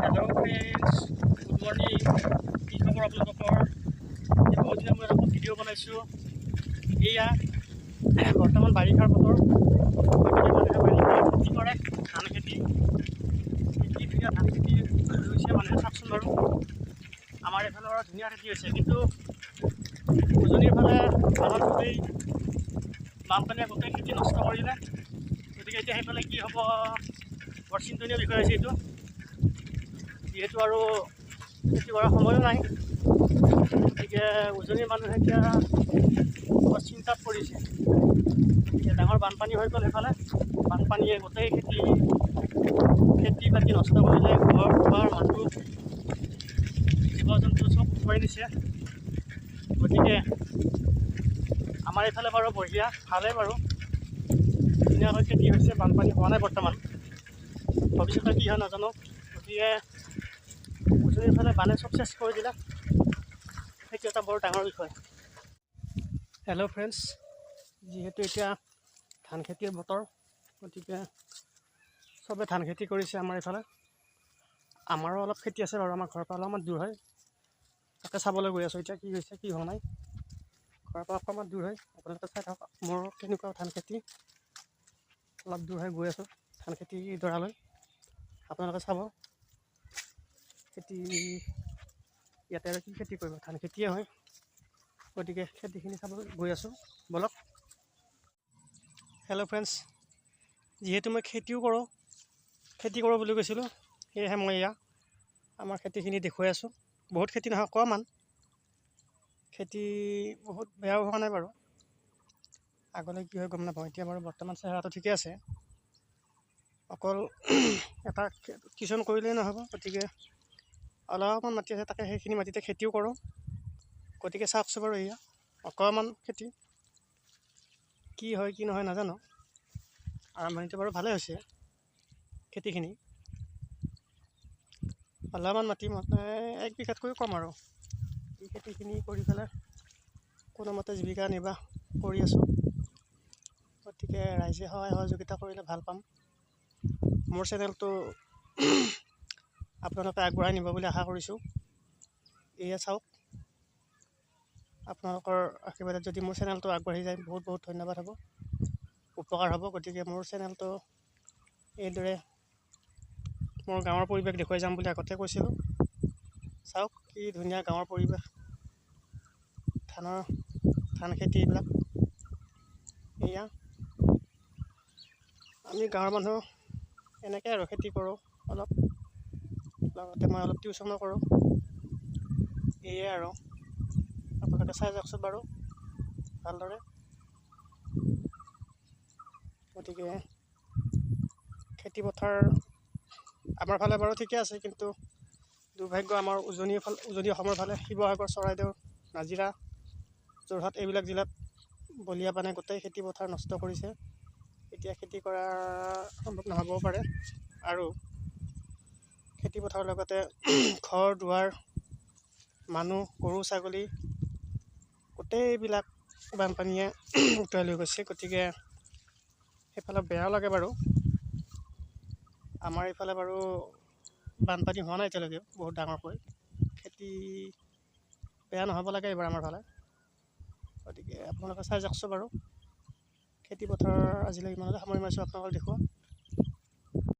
hello friends good morning কি খবৰ আপোনালোকৰ বহুত দিন মই এখন ভিডিঅ' বনাইছোঁ এয়া বৰ্তমান বাৰিষাৰ বতৰ খেতি কৰে ধান খেতি কি ধুনীয়া ধান খেতি হৈছে মানুহে চাওকচোন বাৰু আমাৰ এইফালে বাৰু ধুনীয়া খেতি হৈছে কিন্তু উজনিৰ ফালে ধানত গোটেই বানপানীয়ে গোটেই খেতি নষ্ট কৰিলে গতিকে এতিয়া সেইফালে কি হ'ব বৰ চিন্তনীয় বিষয় হৈছে এইটো যিহেতু আৰু খেতি কৰাৰ সময়ো নাই গতিকে উজনিৰ মানুহে এতিয়া বৰ চিন্তাত পৰিছে এতিয়া ডাঙৰ বানপানী হৈ গ'ল সেইফালে বানপানীয়ে গোটেই খেতি বাতি নষ্ট কৰিলে ঘৰ দুৱাৰ মানুহ জীৱ জন্তু চব উটুৱাই নিছে গতিকে আমাৰ এইফালে বাৰু বঢ়িয়া ভালেই বাৰু ধুনীয়াকৈ খেতি হৈছে বানপানী হোৱা নাই বৰ্তমান ভৱিষ্যতে কি হয় নাজানো গতিকে উজনিৰ ফালে বানে চব চেষ্টা কৰি দিলে সেইটো এটা বৰ ডাঙৰ বিষয় হেল্ল' ফ্ৰেণ্ডছ যিহেতু এতিয়া ধান খেতিৰ বতৰ গতিকে চবে ধান খেতি কৰিছে আমাৰ এইফালে আমাৰো অলপ খেতি আছে বাৰু আমাৰ ঘৰৰ পৰা অলপমান দূৰ হয় তাকে চাবলৈ গৈ আছোঁ এতিয়া কি হৈছে কি হোৱা নাই ঘৰৰ পৰা অকণমান দূৰ হয় আপোনালোকে চাই থাকক মোৰ কেনেকুৱা ধান খেতি অলপ দূৰ হৈ গৈ আছোঁ ধান খেতি ডৰালৈ আপোনালোকে চাব খেতি ইয়াতে আৰু কি খেতি কৰিব ধান খেতিয়ে হয় গতিকে খেতিখিনি চাব গৈ আছোঁ বলক হেল্ল' ফ্ৰেণ্ডছ যিহেতু মই খেতি কৰোঁ বুলি কৈছিলোঁ সেয়েহে মই এয়া আমাৰ খেতিখিনি দেখুৱাই আছোঁ বহুত খেতি নহয় অকণমান খেতি বহুত বেয়াও হোৱা নাই বাৰু আগলৈ কি হয় গম নাপাওঁ এতিয়া বাৰু বৰ্তমান চেহেৰাটো ঠিকে আছে অকল এটা কিছন কৰিলেই নহ'ব গতিকে অলপমান মাটি আছে তাকে সেইখিনি মাটিতে খেতিও কৰোঁ গতিকে চাওকচোন বাৰু এয়া অকণমান খেতি কি হয় কি নহয় নাজানো আৰম্ভণিটো বাৰু ভালেই হৈছে খেতিখিনি অলপমান মাটি মানে 1 বিঘাতকৈও কম আৰু এই খেতিখিনি কৰি পেলাই কোনোমতে জীৱিকা নিৰ্বাহ কৰি আছোঁ গতিকে ৰাইজে সহায় সহযোগিতা কৰিলে ভাল পাম মোৰ চেনেলটো আপোনালোকে আগবঢ়াই নিব বুলি আশা কৰিছোঁ এয়া চাওক আপোনালোকৰ আশীৰ্বাদত যদি মোৰ চেনেলটো আগবাঢ়ি যায় বহুত বহুত ধন্যবাদ হ'ব উপকাৰ হ'ব গতিকে মোৰ চেনেলটো এইদৰে মোৰ গাঁৱৰ পৰিৱেশ দেখুৱাই যাম বুলি আগতে কৈছিলোঁ চাওক কি ধুনীয়া গাঁৱৰ পৰিৱেশ ধান খেতি এইবিলাক এয়া আমি গাঁৱৰ মানুহ এনেকৈ আৰু খেতি কৰোঁ অলপ লগতে মই অলপ টিউশ্যনো কৰোঁ এয়াই আৰু আপোনালোকে চাই যাওকচোন বাৰু ভালদৰে গতিকে খেতিপথাৰ আমাৰ ফালে বাৰু ঠিকে আছে কিন্তু দুৰ্ভাগ্য আমাৰ উজনি অসমৰ ফালে শিৱসাগৰ চৰাইদেউ নাজিৰা যোৰহাট এইবিলাক জিলাত বলিয়া পানে গোটেই খেতিপথাৰ নষ্ট কৰিছে এতিয়া খেতি কৰা সম্ভৱ নহ'বও পাৰে আৰু খেতিপথাৰৰ লগতে ঘৰ দুৱাৰ মানুহ গৰু ছাগলী গোটেইবিলাক বানপানীয়ে উটুৱাই লৈ গৈছে গতিকে সেইফালে বেয়াও লাগে বাৰু আমাৰ এইফালে বাৰু বানপানী হোৱা নাই এতিয়ালৈকে বহুত ডাঙৰকৈ খেতি বেয়া নহ'ব লাগে এইবাৰ আমাৰ ফালে গতিকে আপোনালোকে চাই যাওকচোন বাৰু খেতিপথাৰ আজিলৈ ইমানতে সামৰি মাৰিছোঁ আপোনালোকক দেখুওৱা